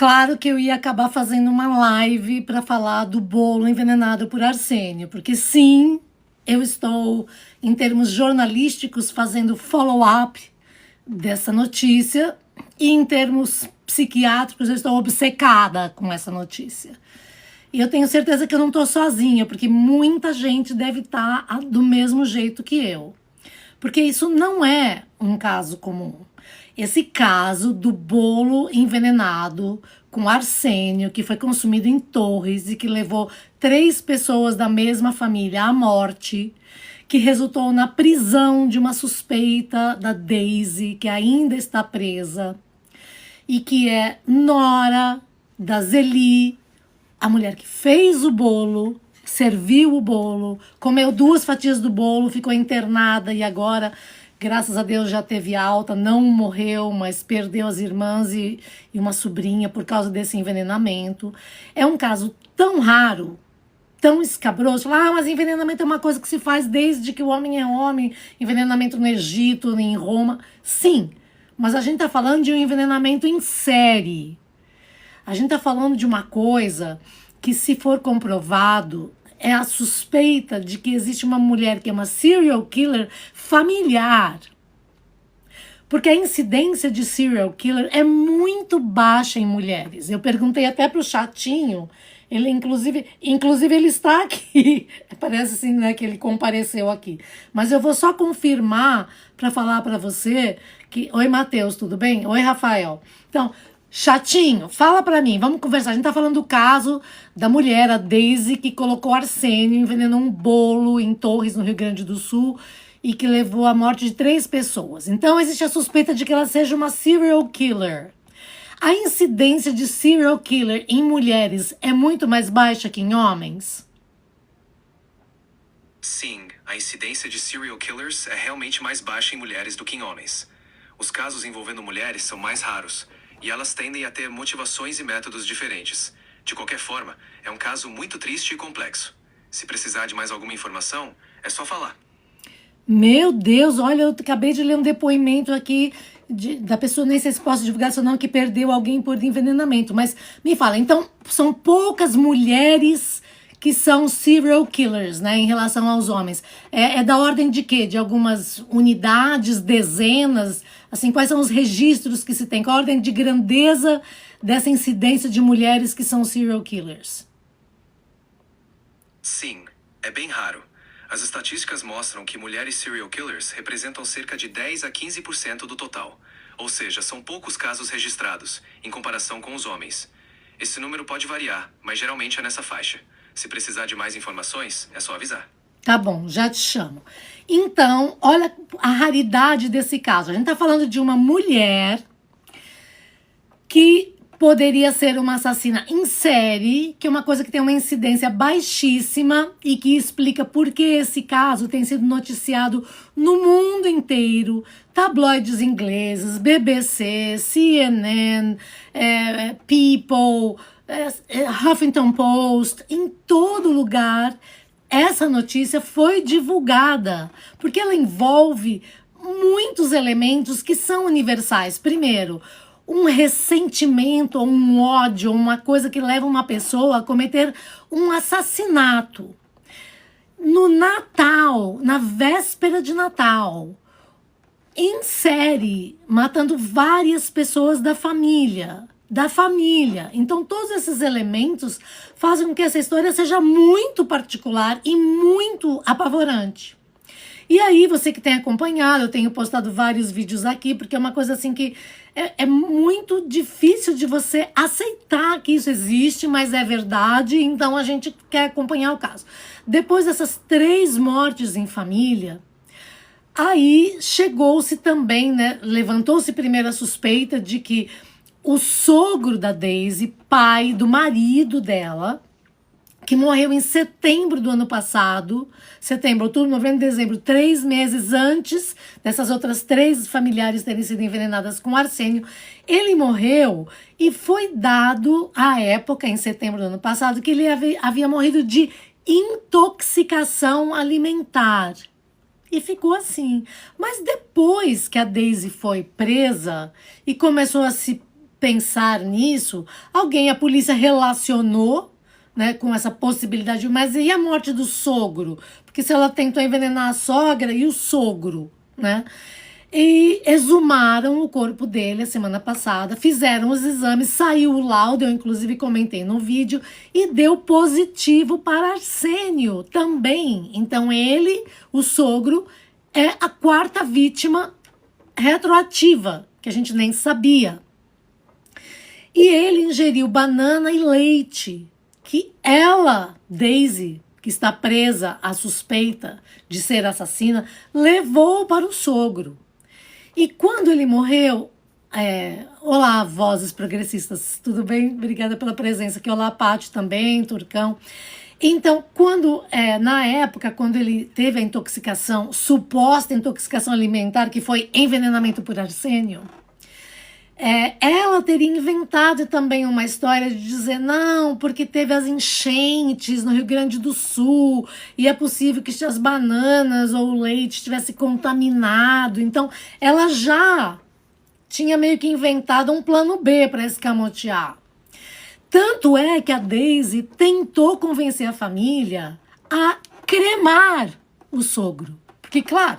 Claro que eu ia acabar fazendo uma live para falar do bolo envenenado por arsênio, porque sim, eu estou, em termos jornalísticos, fazendo follow-up dessa notícia, e em termos psiquiátricos, eu estou obcecada com essa notícia. E eu tenho certeza que eu não estou sozinha, porque muita gente deve estar do mesmo jeito que eu. Porque isso não é um caso comum. Esse caso do bolo envenenado com arsênio, que foi consumido em Torres e que levou 3 pessoas da mesma família à morte, que resultou na prisão de uma suspeita da Daisy, que ainda está presa, e que é nora da Zeli, a mulher que fez o bolo, serviu o bolo, comeu 2 fatias do bolo, ficou internada e agora, graças a Deus, já teve alta, não morreu, mas perdeu as irmãs e uma sobrinha por causa desse envenenamento. É um caso tão raro, tão escabroso. Mas envenenamento é uma coisa que se faz desde que o homem é homem, envenenamento no Egito, em Roma. Sim, mas a gente tá falando de um envenenamento em série. A gente tá falando de uma coisa que, se for comprovado, é a suspeita de que existe uma mulher que é uma serial killer familiar. Porque a incidência de serial killer é muito baixa em mulheres. Eu perguntei até pro Chatinho, ele inclusive ele está aqui. Parece assim, né, que ele compareceu aqui. Mas eu vou só confirmar para falar para você que... Oi, Matheus, tudo bem? Oi, Rafael. Então, Chatinho, fala pra mim, vamos conversar. A gente tá falando do caso da mulher, a Daisy, que colocou arsênio, envenenou um bolo em Torres, no Rio Grande do Sul, e que levou à morte de 3 pessoas. Então existe a suspeita de que ela seja uma serial killer. A incidência de serial killer em mulheres é muito mais baixa que em homens? Sim, a incidência de serial killers é realmente mais baixa em mulheres do que em homens. Os casos envolvendo mulheres são mais raros, e elas tendem a ter motivações e métodos diferentes. De qualquer forma, é um caso muito triste e complexo. Se precisar de mais alguma informação, é só falar. Meu Deus, olha, eu acabei de ler um depoimento aqui da pessoa, nem sei se posso divulgar isso ou não, que perdeu alguém por envenenamento. Mas me fala, então são poucas mulheres que são serial killers, né, em relação aos homens. É da ordem de quê? De algumas unidades, dezenas? Assim, quais são os registros que se tem? Qual a ordem de grandeza dessa incidência de mulheres que são serial killers? Sim, é bem raro. As estatísticas mostram que mulheres serial killers representam cerca de 10 a 15% do total. Ou seja, são poucos casos registrados, em comparação com os homens. Esse número pode variar, mas geralmente é nessa faixa. Se precisar de mais informações, é só avisar. Tá bom, já te chamo. Então, olha a raridade desse caso. A gente tá falando de uma mulher que poderia ser uma assassina em série, que é uma coisa que tem uma incidência baixíssima e que explica por que esse caso tem sido noticiado no mundo inteiro. Tabloides ingleses, BBC, CNN, People, Huffington Post, em todo lugar. Essa notícia foi divulgada, porque ela envolve muitos elementos que são universais. Primeiro, um ressentimento, ou um ódio, ou uma coisa que leva uma pessoa a cometer um assassinato. No Natal, na véspera de Natal, em série, matando várias pessoas da família. Então todos esses elementos fazem com que essa história seja muito particular e muito apavorante. E aí, você que tem acompanhado, eu tenho postado vários vídeos aqui, porque é uma coisa assim que é muito difícil de você aceitar que isso existe, mas é verdade, então a gente quer acompanhar o caso. Depois dessas 3 mortes em família, aí chegou-se também, né, levantou-se primeiro a suspeita de que o sogro da Daisy, pai do marido dela, que morreu em setembro do ano passado, setembro, outubro, novembro, dezembro, 3 meses antes dessas outras 3 familiares terem sido envenenadas com arsênio, ele morreu e foi dado, à época, em setembro do ano passado, que ele havia morrido de intoxicação alimentar. E ficou assim. Mas depois que a Daisy foi presa e começou a se pensar nisso, a polícia relacionou, né, com essa possibilidade, mas e a morte do sogro? Porque se ela tentou envenenar a sogra e o sogro, né? E exumaram o corpo dele a semana passada, fizeram os exames, saiu o laudo, eu inclusive comentei no vídeo, e deu positivo para arsênio também. Então ele, o sogro, é a quarta vítima retroativa, que a gente nem sabia. E ele ingeriu banana e leite, que ela, Daisy, que está presa à suspeita de ser assassina, levou para o sogro. E quando ele morreu, olá, vozes progressistas, tudo bem? Obrigada pela presença aqui. Olá, Paty também, Turcão. Então, na época, quando ele teve a intoxicação, suposta intoxicação alimentar, que foi envenenamento por arsênio, ela teria inventado também uma história de dizer, não, porque teve as enchentes no Rio Grande do Sul, e é possível que as bananas ou o leite estivesse contaminado. Então, ela já tinha meio que inventado um plano B para escamotear. Tanto é que a Daisy tentou convencer a família a cremar o sogro. Porque, claro,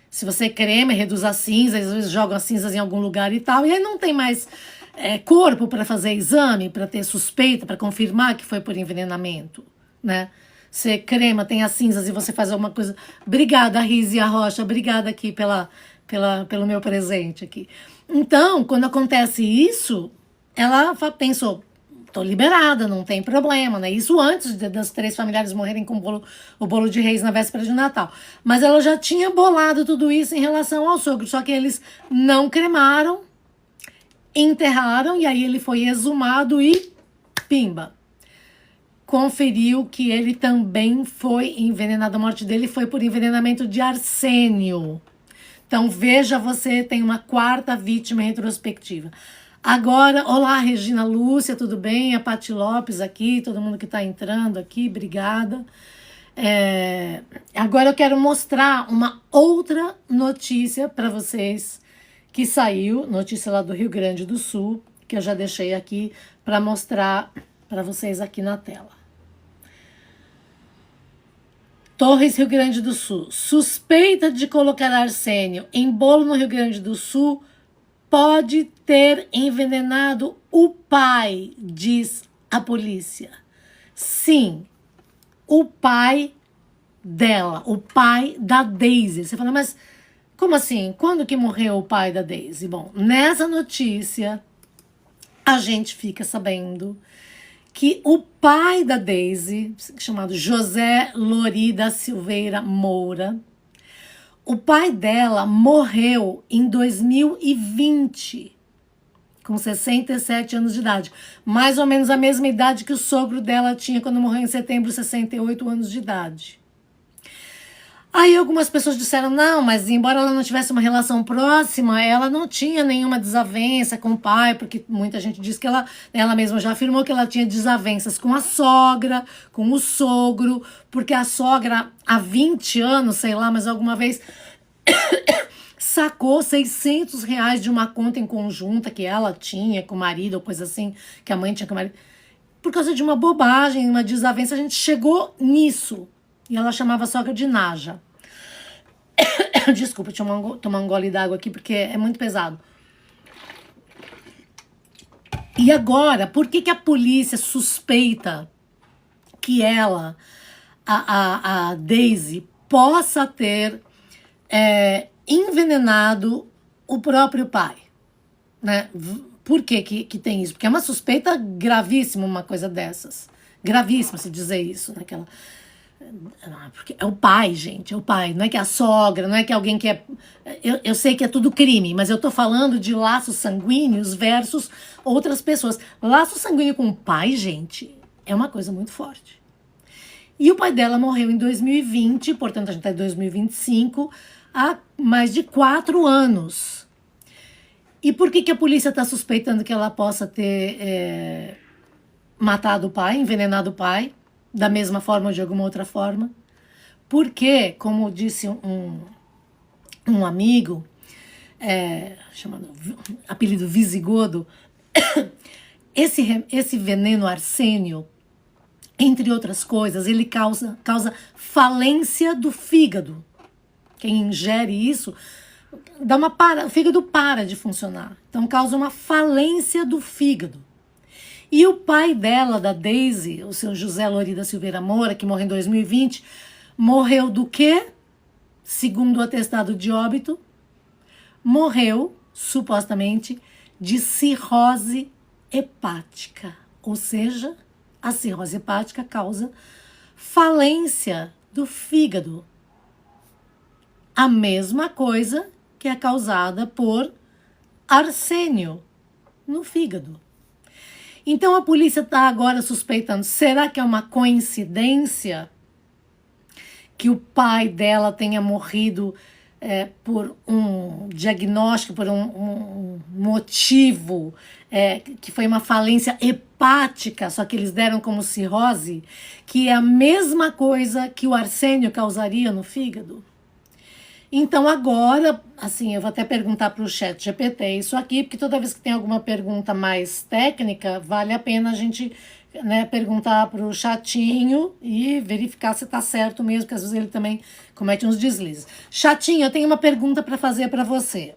se você crema e reduz as cinzas, às vezes joga as cinzas em algum lugar e tal, e aí não tem mais corpo para fazer exame, para ter suspeita, para confirmar que foi por envenenamento, né? Você crema, tem as cinzas e você faz alguma coisa. Obrigada, Rizia Rocha, obrigada aqui pelo meu presente aqui. Então, quando acontece isso, ela pensou, tô liberada, não tem problema, né? Isso antes das 3 familiares morrerem com o bolo de reis na véspera de Natal. Mas ela já tinha bolado tudo isso em relação ao sogro, só que eles não cremaram, enterraram, e aí ele foi exumado e pimba. Conferiu que ele também foi envenenado, a morte dele foi por envenenamento de arsênio. Então, veja, você tem uma quarta vítima retrospectiva. Agora, olá, Regina Lúcia, tudo bem? A Paty Lopes aqui, todo mundo que está entrando aqui, obrigada. Agora eu quero mostrar uma outra notícia para vocês que saiu, notícia lá do Rio Grande do Sul, que eu já deixei aqui para mostrar para vocês aqui na tela. Torres, Rio Grande do Sul. Suspeita de colocar arsênio em bolo no Rio Grande do Sul pode ter envenenado o pai, diz a polícia. Sim, o pai dela, o pai da Daisy. Você fala, mas como assim? Quando que morreu o pai da Daisy? Bom, nessa notícia, a gente fica sabendo que o pai da Daisy, chamado José Lori da Silveira Moura, o pai dela morreu em 2020, com 67 anos de idade. Mais ou menos a mesma idade que o sogro dela tinha quando morreu em setembro, 68 anos de idade. Aí algumas pessoas disseram, não, mas embora ela não tivesse uma relação próxima, ela não tinha nenhuma desavença com o pai, porque muita gente diz que ela mesma já afirmou que ela tinha desavenças com a sogra, com o sogro, porque a sogra há 20 anos, sei lá, mas alguma vez sacou R$ 600 de uma conta em conjunta que ela tinha com o marido, ou coisa assim, que a mãe tinha com o marido. Por causa de uma bobagem, uma desavença, a gente chegou nisso. E ela chamava a sogra de Naja. Desculpa, deixa eu tomar um gole d'água aqui, porque é muito pesado. E agora, por que a polícia suspeita que ela, a Daisy, possa ter envenenado o próprio pai? Né? Por que tem isso? Porque é uma suspeita gravíssima uma coisa dessas. Gravíssima se dizer isso, né? Porque é o pai, gente, é o pai, não é que é a sogra, não é que é alguém que é... Eu sei que é tudo crime, mas eu tô falando de laços sanguíneos versus outras pessoas. Laço sanguíneo com o pai, gente, é uma coisa muito forte. E o pai dela morreu em 2020, portanto a gente tá em 2025, há mais de 4 anos. E por que a polícia tá suspeitando que ela possa ter matado o pai, envenenado o pai? Da mesma forma ou de alguma outra forma. Porque, como disse um amigo, chamado apelido visigodo, esse veneno arsênio, entre outras coisas, ele causa falência do fígado. Quem ingere isso, o fígado para de funcionar. Então causa uma falência do fígado. E o pai dela, da Daisy, o seu José Lorida Silveira Moura, que morreu em 2020, morreu do quê? Segundo o atestado de óbito, morreu, supostamente, de cirrose hepática. Ou seja, a cirrose hepática causa falência do fígado. A mesma coisa que é causada por arsênio no fígado. Então a polícia está agora suspeitando, será que é uma coincidência que o pai dela tenha morrido por um diagnóstico, por um motivo, que foi uma falência hepática, só que eles deram como cirrose, que é a mesma coisa que o arsênio causaria no fígado? Então agora, assim, eu vou até perguntar para o chat GPT isso aqui, porque toda vez que tem alguma pergunta mais técnica, vale a pena a gente, né, perguntar para o chatinho e verificar se está certo mesmo, porque às vezes ele também comete uns deslizes. Chatinho, eu tenho uma pergunta para fazer para você.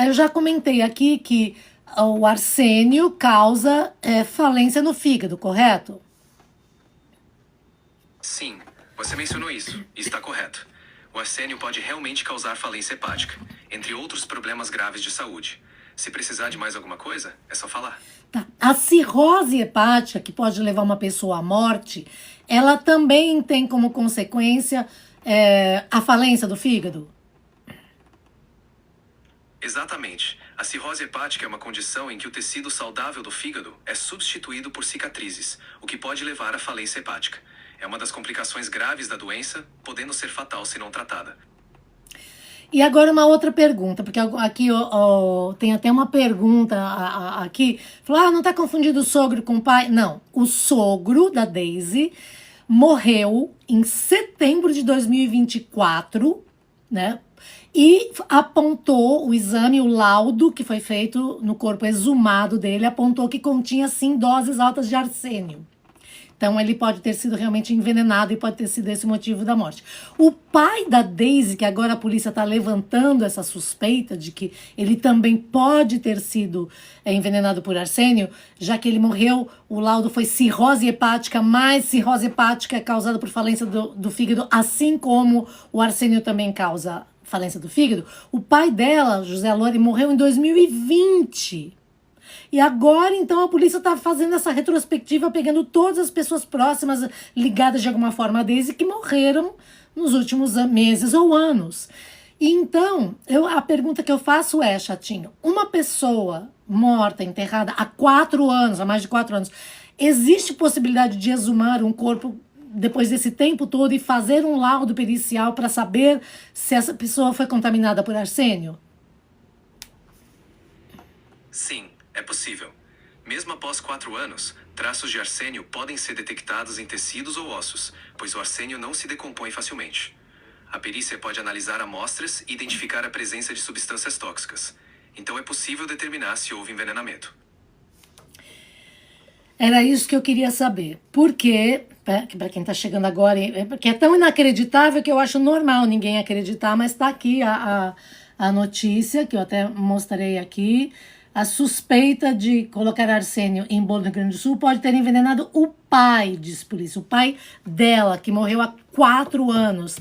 Eu já comentei aqui que o arsênio causa falência no fígado, correto? Sim, você mencionou isso, e está correto. O arsênio pode realmente causar falência hepática, entre outros problemas graves de saúde. Se precisar de mais alguma coisa, é só falar. Tá. A cirrose hepática, que pode levar uma pessoa à morte, ela também tem como consequência a falência do fígado? Exatamente. A cirrose hepática é uma condição em que o tecido saudável do fígado é substituído por cicatrizes, o que pode levar à falência hepática. É uma das complicações graves da doença, podendo ser fatal se não tratada. E agora uma outra pergunta, porque aqui tem até uma pergunta aqui. Falou, não está confundindo o sogro com o pai? Não, o sogro da Daisy morreu em setembro de 2024, né? E apontou o exame, o laudo que foi feito no corpo exumado dele, apontou que continha sim doses altas de arsênio. Então ele pode ter sido realmente envenenado e pode ter sido esse o motivo da morte. O pai da Daisy, que agora a polícia está levantando essa suspeita de que ele também pode ter sido envenenado por arsênio, já que ele morreu, o laudo foi cirrose hepática, mas cirrose hepática é causada por falência do fígado, assim como o arsênio também causa falência do fígado. O pai dela, José Lore, morreu em 2020. E agora, então, a polícia está fazendo essa retrospectiva, pegando todas as pessoas próximas, ligadas de alguma forma a Daisy, que morreram nos últimos meses ou anos. E então, a pergunta que eu faço é, chatinho, uma pessoa morta, enterrada há 4 anos, há mais de 4 anos, existe possibilidade de exumar um corpo depois desse tempo todo e fazer um laudo pericial para saber se essa pessoa foi contaminada por arsênio? Sim, é possível. Mesmo após 4 anos, traços de arsênio podem ser detectados em tecidos ou ossos, pois o arsênio não se decompõe facilmente. A perícia pode analisar amostras e identificar a presença de substâncias tóxicas. Então é possível determinar se houve envenenamento. Era isso que eu queria saber. Porque, para quem está chegando agora, porque é tão inacreditável que eu acho normal ninguém acreditar, mas está aqui a notícia, que eu até mostrei aqui. A suspeita de colocar arsênio em bolo no Rio Grande do Sul pode ter envenenado o pai, diz a polícia. O pai dela, que morreu há 4 anos.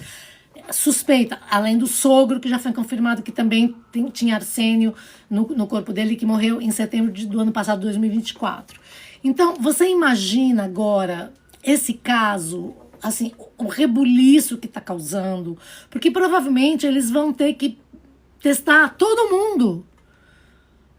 Suspeita, além do sogro, que já foi confirmado que também tinha arsênio no corpo dele, que morreu em setembro do ano passado, 2024. Então, você imagina agora esse caso, assim, o rebuliço que está causando, porque provavelmente eles vão ter que testar todo mundo.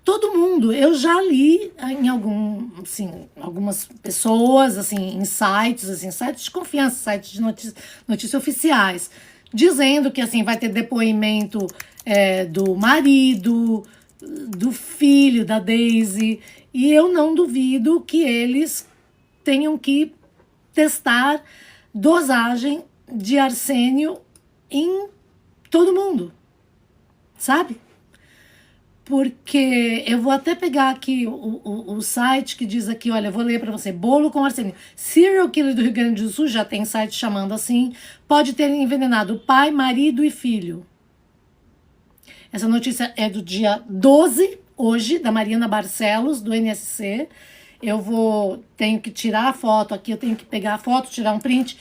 Todo mundo. Eu já li em algumas pessoas, assim, em sites de confiança, sites de notícias oficiais, dizendo que assim vai ter depoimento do marido, do filho da Daisy, e eu não duvido que eles tenham que testar dosagem de arsênio em todo mundo, sabe? porque eu vou até pegar aqui o site que diz aqui, olha, eu vou ler para você, bolo com arsênio. Serial killer do Rio Grande do Sul, já tem site chamando assim, pode ter envenenado pai, marido e filho. Essa notícia é do dia 12, hoje, da Mariana Barcelos, do NSC. Tenho que tirar a foto aqui, eu tenho que pegar a foto, tirar um print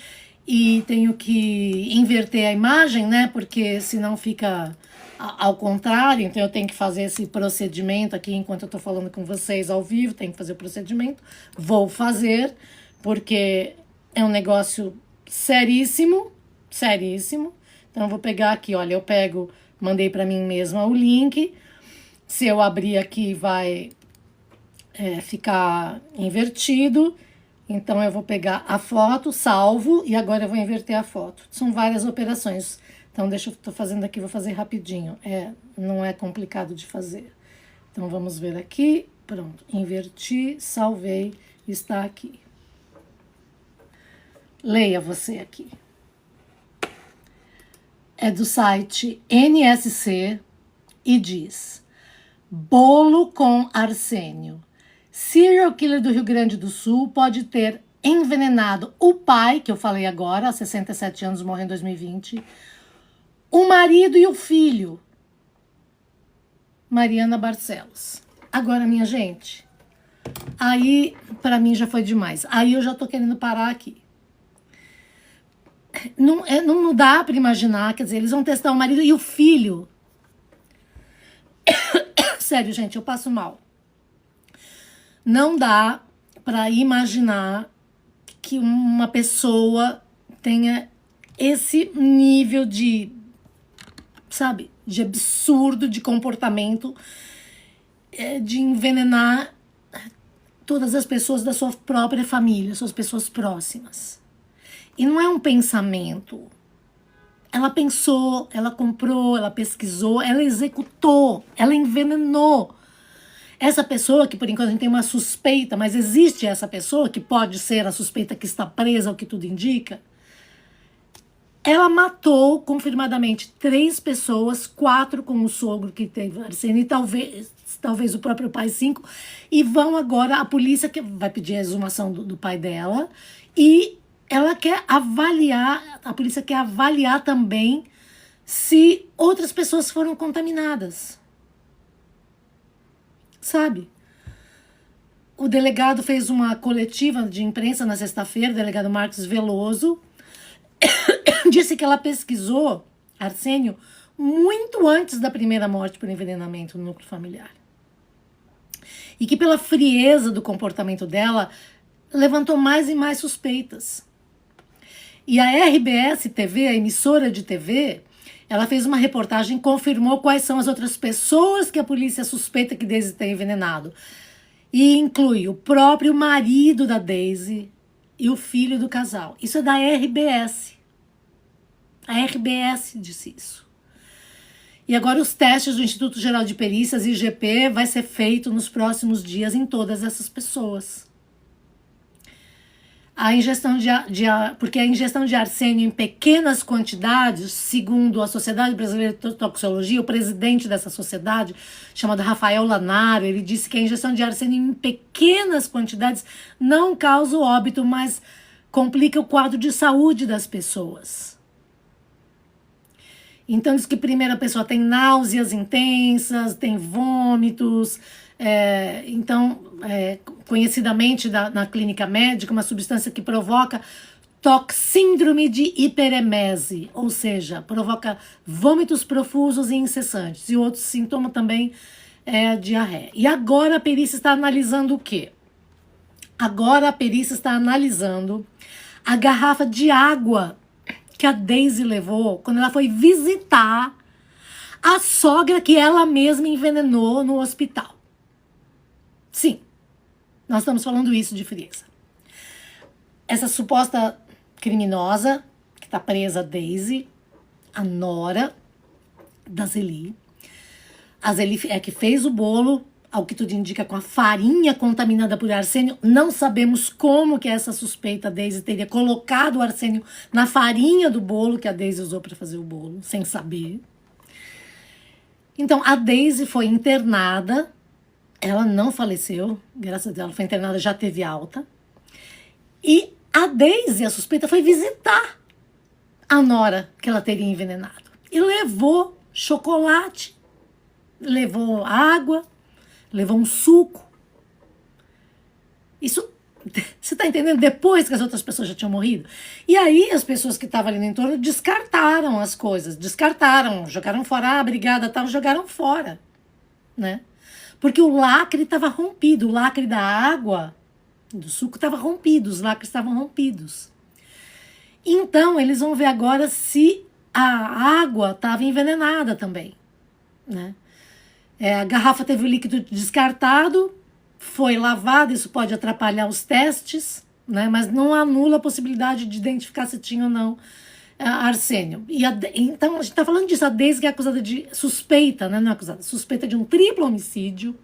e tenho que inverter a imagem, né? Porque senão fica ao contrário, então eu tenho que fazer esse procedimento aqui enquanto eu tô falando com vocês ao vivo, tenho que fazer o procedimento. Vou fazer, porque é um negócio seríssimo, seríssimo. Então eu vou pegar aqui, olha, mandei para mim mesma o link. Se eu abrir aqui vai ficar invertido. Então eu vou pegar a foto, salvo, e agora eu vou inverter a foto. São várias operações. Então tô fazendo aqui, vou fazer rapidinho. Não é complicado de fazer. Então vamos ver aqui. Pronto, inverti, salvei, está aqui. Leia você aqui. É do site NSC e diz: bolo com arsênio. Serial killer do Rio Grande do Sul pode ter envenenado o pai, que eu falei agora, há 67 anos, morreu em 2020, o marido e o filho. Mariana Barcelos. Agora, minha gente, aí pra mim já foi demais. Aí eu já tô querendo parar aqui. Não dá pra imaginar, quer dizer, eles vão testar o marido e o filho. Sério, gente, eu passo mal. Não dá pra imaginar que uma pessoa tenha esse nível de, sabe, de absurdo de comportamento, de envenenar todas as pessoas da sua própria família, suas pessoas próximas. E não é um pensamento. Ela pensou, ela comprou, ela pesquisou, ela executou, ela envenenou. Essa pessoa, que por enquanto a gente tem uma suspeita, mas existe essa pessoa, que pode ser a suspeita que está presa, o que tudo indica, ela matou confirmadamente 3 pessoas, 4 com o sogro que teve arsênio, e talvez o próprio pai 5, e vão agora, a polícia que vai pedir a exumação do pai dela, e ela quer avaliar, a polícia quer avaliar também se outras pessoas foram contaminadas. Sabe? O delegado fez uma coletiva de imprensa na sexta-feira, o delegado Marcos Veloso, disse que ela pesquisou arsênio muito antes da primeira morte por envenenamento no núcleo familiar. E que pela frieza do comportamento dela, levantou mais e mais suspeitas. E a RBS TV, a emissora de TV, ela fez uma reportagem e confirmou quais são as outras pessoas que a polícia suspeita que Daisy tem envenenado. E inclui o próprio marido da Daisy e o filho do casal. Isso é da RBS. A RBS disse isso. E agora os testes do Instituto Geral de Perícias, IGP, vai ser feito nos próximos dias em todas essas pessoas. Porque a ingestão de arsênio em pequenas quantidades, segundo a Sociedade Brasileira de Toxicologia, o presidente dessa sociedade, chamado Rafael Lanaro, ele disse que a ingestão de arsênio em pequenas quantidades não causa o óbito, mas complica o quadro de saúde das pessoas. Então diz que primeiro a pessoa tem náuseas intensas, tem vômitos, conhecidamente na clínica médica, uma substância que provoca síndrome de hiperemese, ou seja, provoca vômitos profusos e incessantes. E outro sintoma também é a diarreia. E agora a perícia está analisando o quê? Agora a perícia está analisando a garrafa de água que a Daisy levou quando ela foi visitar a sogra que ela mesma envenenou no hospital. Sim, nós estamos falando isso de frieza. Essa suposta criminosa, que está presa, Daisy, a nora da Zeli. A Zeli é que fez o bolo, ao que tudo indica, com a farinha contaminada por arsênio. Não sabemos como que essa suspeita Daisy teria colocado o arsênio na farinha do bolo que a Daisy usou para fazer o bolo, sem saber. Então, a Daisy foi internada, ela não faleceu, graças a Deus, ela foi internada, já teve alta. E a Daisy, a suspeita, foi visitar a nora que ela teria envenenado. E levou chocolate, levou água, levou um suco. Isso, você tá entendendo? Depois que as outras pessoas já tinham morrido. E aí as pessoas que estavam ali no entorno descartaram as coisas, descartaram, jogaram fora, a brigada tal, jogaram fora, né? Porque o lacre estava rompido, o lacre da água, do suco estava rompido, os lacres estavam rompidos. Então eles vão ver agora se a água estava envenenada também, né? A garrafa teve o líquido descartado, foi lavada, isso pode atrapalhar os testes, né? Mas não anula a possibilidade de identificar se tinha ou não arsênio. Então, a gente está falando disso, a Daisy que é acusada de suspeita, né? Não é acusada, suspeita de um triplo homicídio,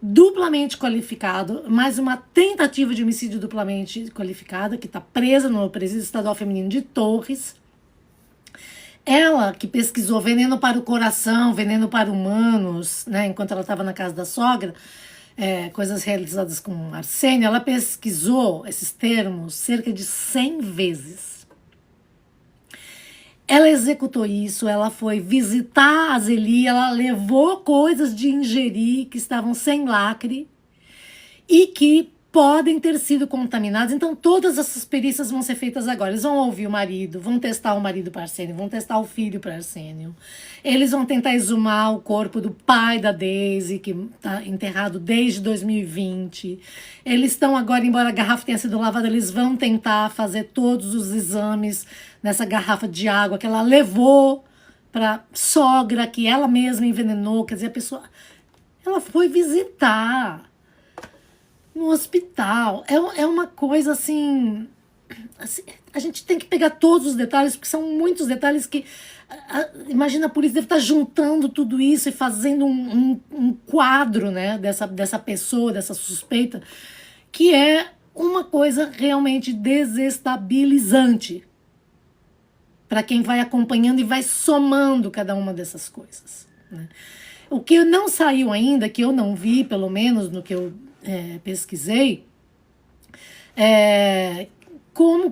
duplamente qualificado, mais uma tentativa de homicídio duplamente qualificada, que está presa no Presídio Estadual Feminino de Torres. Ela que pesquisou veneno para o coração, veneno para humanos, né, enquanto ela estava na casa da sogra, coisas realizadas com arsênio, ela pesquisou esses termos cerca de 100 vezes. Ela executou isso, ela foi visitar a Zeli, ela levou coisas de ingerir que estavam sem lacre e que podem ter sido contaminados. Então todas essas perícias vão ser feitas agora. Eles vão ouvir o marido, vão testar o marido para arsênio, vão testar o filho para arsênio. Eles vão tentar exumar o corpo do pai da Daisy, que está enterrado desde 2020. Eles estão agora, embora a garrafa tenha sido lavada, eles vão tentar fazer todos os exames nessa garrafa de água que ela levou para sogra, que ela mesma envenenou. Quer dizer, a pessoa, ela foi visitar no hospital. É uma coisa assim, a gente tem que pegar todos os detalhes, porque são muitos detalhes que, imagina, a polícia deve estar juntando tudo isso e fazendo um quadro, né, dessa pessoa, dessa suspeita, que é uma coisa realmente desestabilizante para quem vai acompanhando e vai somando cada uma dessas coisas, né? O que não saiu ainda, que eu não vi, pelo menos no que eu pesquisei,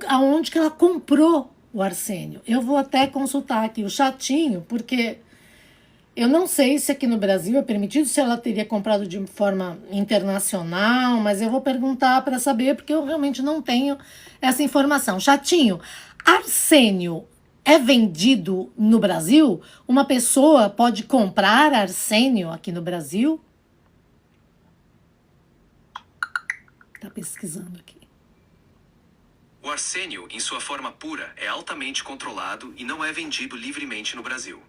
aonde que ela comprou o arsênio. Eu vou até consultar aqui o chatinho, porque eu não sei se aqui no Brasil é permitido, se ela teria comprado de forma internacional, mas eu vou perguntar para saber, porque eu realmente não tenho essa informação. Chatinho, arsênio é vendido no Brasil? Uma pessoa pode comprar arsênio aqui no Brasil? Tá pesquisando aqui. O arsênio, em sua forma pura, é altamente controlado e não é vendido livremente no Brasil.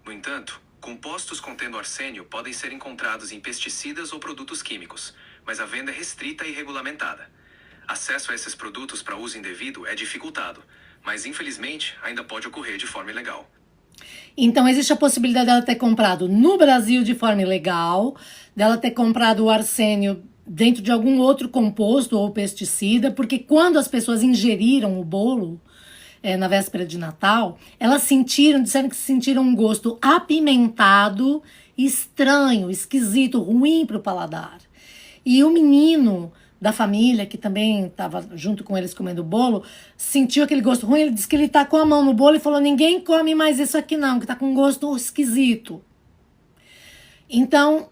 No entanto, compostos contendo arsênio podem ser encontrados em pesticidas ou produtos químicos, mas a venda é restrita e regulamentada. Acesso a esses produtos para uso indevido é dificultado, mas infelizmente ainda pode ocorrer de forma ilegal. Então existe a possibilidade dela ter comprado no Brasil de forma ilegal, dela ter comprado o arsênio dentro de algum outro composto ou pesticida, porque quando as pessoas ingeriram o bolo na véspera de Natal, elas disseram que sentiram um gosto apimentado, estranho, esquisito, ruim para o paladar. E o menino da família, que também estava junto com eles comendo o bolo, sentiu aquele gosto ruim. Ele disse que ele tacou a mão no bolo e falou: ninguém come mais isso aqui não, que tá com um gosto esquisito. Então,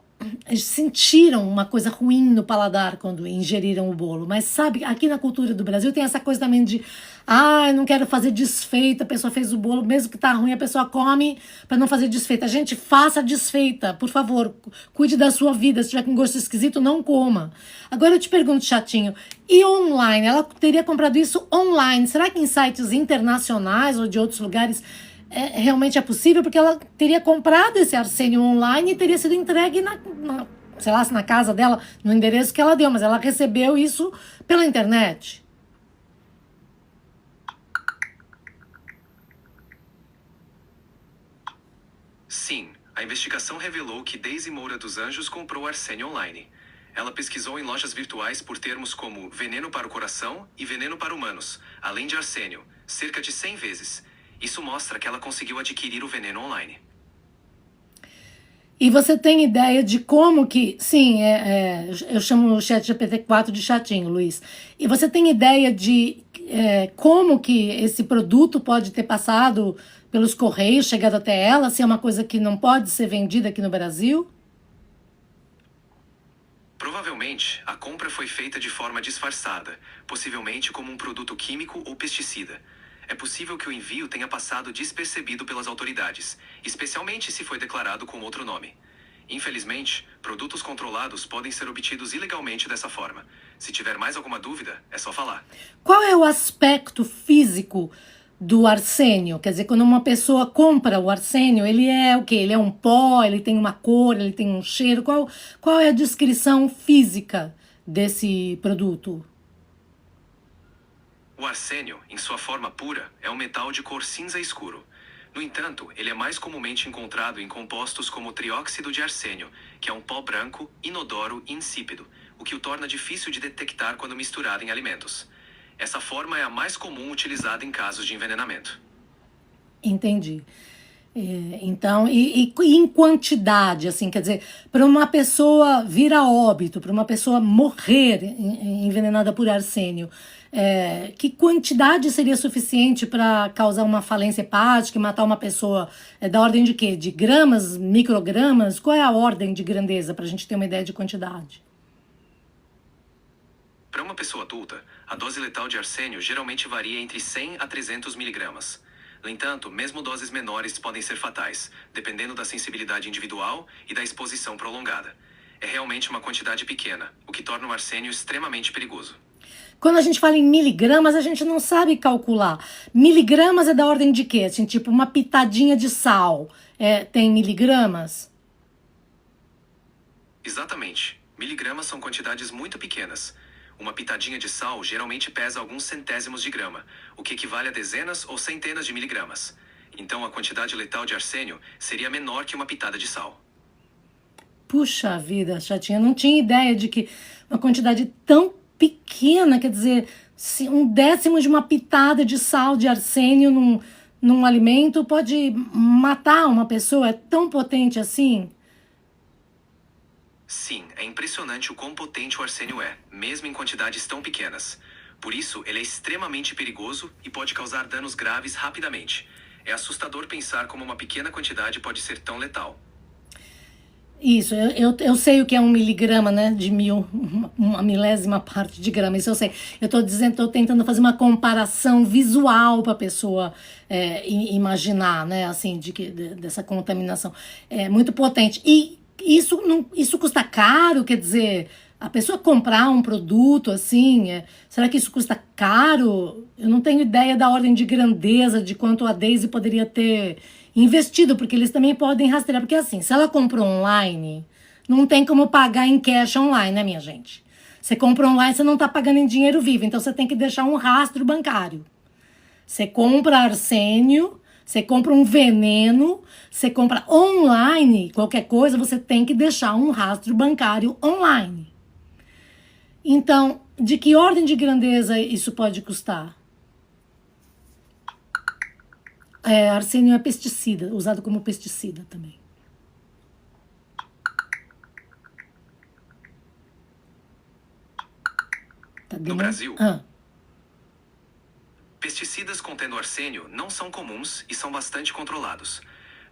eles sentiram uma coisa ruim no paladar quando ingeriram o bolo. Mas sabe, aqui na cultura do Brasil tem essa coisa também de eu não quero fazer desfeita, a pessoa fez o bolo, mesmo que tá ruim, a pessoa come para não fazer desfeita. Gente, faça desfeita, por favor, cuide da sua vida. Se tiver com gosto esquisito, não coma. Agora eu te pergunto, chatinho, e online? Ela teria comprado isso online? Será que em sites internacionais ou de outros lugares realmente é possível? Porque ela teria comprado esse arsênio online e teria sido entregue sei lá, se na casa dela, no endereço que ela deu, mas ela recebeu isso pela internet. Sim, a investigação revelou que Daisy Moura dos Anjos comprou arsênio online. Ela pesquisou em lojas virtuais por termos como veneno para o coração e veneno para humanos, além de arsênio, cerca de 100 vezes. Isso mostra que ela conseguiu adquirir o veneno online. E você tem ideia de como que. Sim, eu chamo o ChatGPT-4 de chatinho, Luiz. E você tem ideia de como que esse produto pode ter passado pelos correios, chegado até ela, se é uma coisa que não pode ser vendida aqui no Brasil? Provavelmente, a compra foi feita de forma disfarçada, possivelmente como um produto químico ou pesticida. É possível que o envio tenha passado despercebido pelas autoridades, especialmente se foi declarado com outro nome. Infelizmente, produtos controlados podem ser obtidos ilegalmente dessa forma. Se tiver mais alguma dúvida, é só falar. Qual é o aspecto físico do arsênio? Quer dizer, quando uma pessoa compra o arsênio, ele é o quê? Ele é um pó, ele tem uma cor, ele tem um cheiro. Qual é a descrição física desse produto? O arsênio, em sua forma pura, é um metal de cor cinza escuro. No entanto, ele é mais comumente encontrado em compostos como o trióxido de arsênio, que é um pó branco, inodoro e insípido, o que o torna difícil de detectar quando misturado em alimentos. Essa forma é a mais comum utilizada em casos de envenenamento. Entendi. Então, e em quantidade, assim, quer dizer, para uma pessoa vir a óbito, para uma pessoa morrer envenenada por arsênio, que quantidade seria suficiente para causar uma falência hepática e matar uma pessoa? Da ordem de quê? De gramas, microgramas? Qual é a ordem de grandeza, para a gente ter uma ideia de quantidade? Para uma pessoa adulta, a dose letal de arsênio geralmente varia entre 100 a 300 miligramas. No entanto, mesmo doses menores podem ser fatais, dependendo da sensibilidade individual e da exposição prolongada. É realmente uma quantidade pequena, o que torna o arsênio extremamente perigoso. Quando a gente fala em miligramas, a gente não sabe calcular. Miligramas é da ordem de quê? Assim, tipo, uma pitadinha de sal tem miligramas? Exatamente. Miligramas são quantidades muito pequenas. Uma pitadinha de sal geralmente pesa alguns centésimos de grama, o que equivale a dezenas ou centenas de miligramas. Então a quantidade letal de arsênio seria menor que uma pitada de sal. Puxa vida, chatinha, não tinha ideia de que uma quantidade tão pequena, quer dizer, se um décimo de uma pitada de sal de arsênio num alimento pode matar uma pessoa, é tão potente assim? Sim, é impressionante o quão potente o arsênio é, mesmo em quantidades tão pequenas. Por isso, ele é extremamente perigoso e pode causar danos graves rapidamente. É assustador pensar como uma pequena quantidade pode ser tão letal. Isso, eu sei o que é 1 miligrama, né, de uma milésima parte de grama, isso eu sei. Eu tô tentando fazer uma comparação visual para a pessoa imaginar, né, assim, dessa contaminação. É muito potente. E isso custa caro, quer dizer, a pessoa comprar um produto assim, será que isso custa caro? Eu não tenho ideia da ordem de grandeza, de quanto a Daisy poderia ter investido, porque eles também podem rastrear. Porque assim, se ela comprou online, não tem como pagar em cash online, né, minha gente? Você compra online, você não está pagando em dinheiro vivo, então você tem que deixar um rastro bancário. Você compra arsênio, você compra um veneno, você compra online, qualquer coisa, você tem que deixar um rastro bancário online. Então, de que ordem de grandeza isso pode custar? Arsênio é pesticida, usado como pesticida também. No Brasil, pesticidas contendo arsênio não são comuns e são bastante controlados.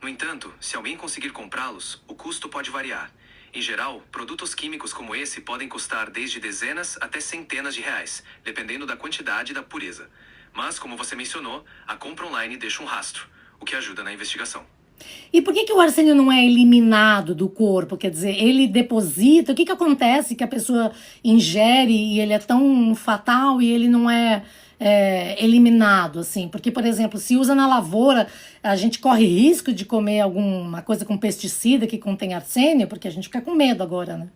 No entanto, se alguém conseguir comprá-los, o custo pode variar. Em geral, produtos químicos como esse podem custar desde dezenas até centenas de reais, dependendo da quantidade e da pureza. Mas, como você mencionou, a compra online deixa um rastro, o que ajuda na investigação. E por que o arsênio não é eliminado do corpo? Quer dizer, ele deposita? O que acontece que a pessoa ingere e ele é tão fatal e ele não é eliminado, assim? Porque, por exemplo, se usa na lavoura, a gente corre risco de comer alguma coisa com pesticida que contém arsênio, porque a gente fica com medo agora, né?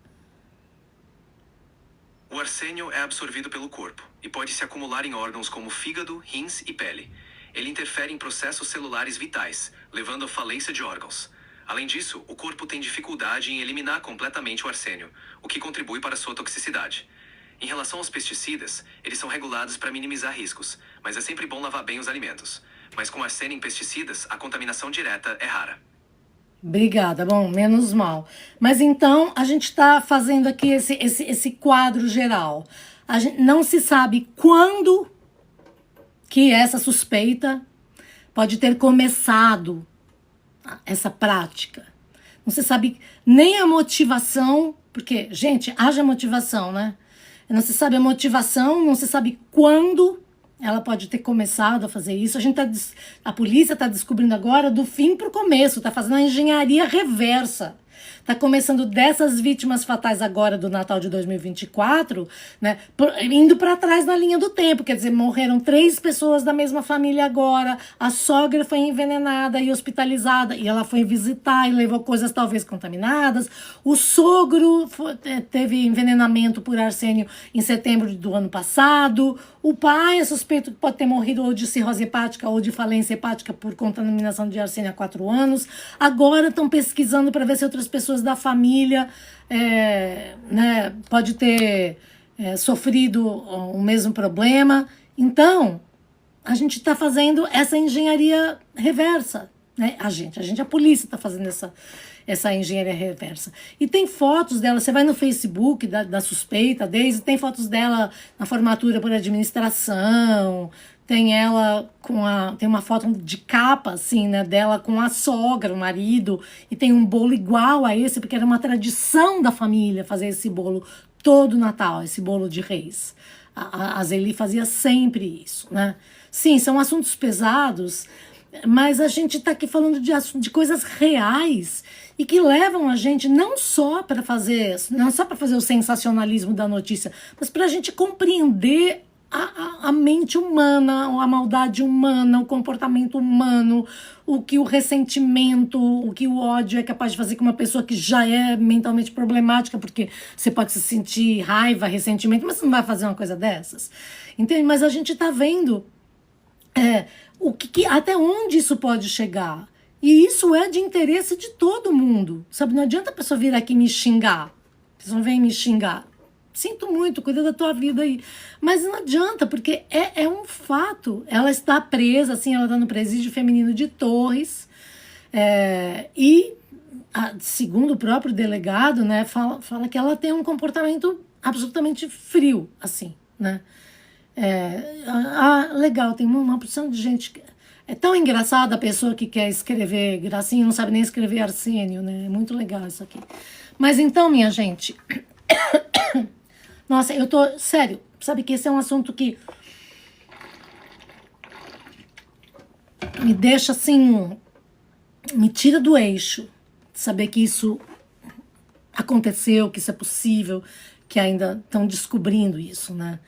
O arsênio é absorvido pelo corpo e pode se acumular em órgãos como fígado, rins e pele. Ele interfere em processos celulares vitais, levando à falência de órgãos. Além disso, o corpo tem dificuldade em eliminar completamente o arsênio, o que contribui para sua toxicidade. Em relação aos pesticidas, eles são regulados para minimizar riscos, mas é sempre bom lavar bem os alimentos. Mas com arsênio em pesticidas, a contaminação direta é rara. Obrigada, bom, menos mal. Mas então a gente está fazendo aqui esse quadro geral. A gente não se sabe quando que essa suspeita pode ter começado essa prática. Não se sabe nem a motivação, porque, gente, haja motivação, né? Não se sabe a motivação, não se sabe quando ela pode ter começado a fazer isso. A polícia está descobrindo agora do fim para o começo, está fazendo a engenharia reversa. Está começando dessas vítimas fatais agora do Natal de 2024, né, indo para trás na linha do tempo. Quer dizer, morreram 3 pessoas da mesma família agora, a sogra foi envenenada e hospitalizada, e ela foi visitar e levou coisas talvez contaminadas, o sogro teve envenenamento por arsênio em setembro do ano passado, o pai é suspeito que pode ter morrido ou de cirrose hepática ou de falência hepática por contaminação de arsênio há 4 anos. Agora estão pesquisando para ver se outras pessoas da família né, pode ter sofrido o mesmo problema. Então, a gente está fazendo essa engenharia reversa. Né? A polícia está fazendo essa engenharia reversa. E tem fotos dela, você vai no Facebook da suspeita, Daisy, tem fotos dela na formatura por administração, tem ela tem uma foto de capa, assim, né, dela com a sogra, o marido, e tem um bolo igual a esse, porque era uma tradição da família fazer esse bolo todo Natal, esse bolo de reis. A Zeli fazia sempre isso, né? Sim, são assuntos pesados, mas a gente está aqui falando de coisas reais e que levam a gente não só para fazer o sensacionalismo da notícia, mas para a gente compreender a mente humana, a maldade humana, o comportamento humano, o que o ressentimento, o que o ódio é capaz de fazer com uma pessoa que já é mentalmente problemática, porque você pode se sentir raiva, ressentimento, mas você não vai fazer uma coisa dessas. Entende? Mas a gente está vendo até onde isso pode chegar. E isso é de interesse de todo mundo. Sabe, não adianta a pessoa vir aqui me xingar. Vocês não vêm me xingar. Sinto muito, cuida da tua vida aí. Mas não adianta, porque é um fato. Ela está presa, assim, ela está no presídio feminino de Torres. Segundo o próprio delegado, né, fala que ela tem um comportamento absolutamente frio, assim, né? Legal, tem uma porção de gente. É tão engraçado a pessoa que quer escrever gracinha, não sabe nem escrever arsênio, né? É muito legal isso aqui. Mas então, minha gente... Nossa, eu tô... Sério, sabe que esse é um assunto que me deixa assim... Me tira do eixo. Saber que isso aconteceu, que isso é possível, que ainda estão descobrindo isso, né?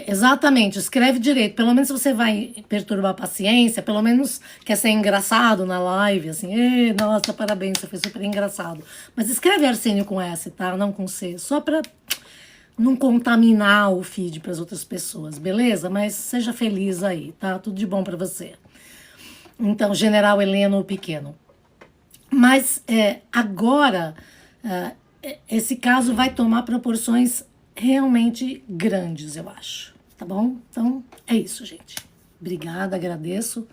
Exatamente, escreve direito. Pelo menos se você vai perturbar a paciência, pelo menos quer ser engraçado na live, assim, nossa, parabéns, você foi super engraçado. Mas escreve Arsênio com S, tá? Não com C, só pra não contaminar o feed para as outras pessoas, beleza? Mas seja feliz aí, tá? Tudo de bom para você. Então, General Heleno Pequeno. Mas agora, esse caso vai tomar proporções realmente grandes, eu acho, tá bom? Então, é isso, gente. Obrigada, agradeço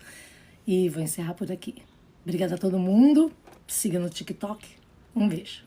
e vou encerrar por aqui. Obrigada a todo mundo, siga no TikTok, um beijo.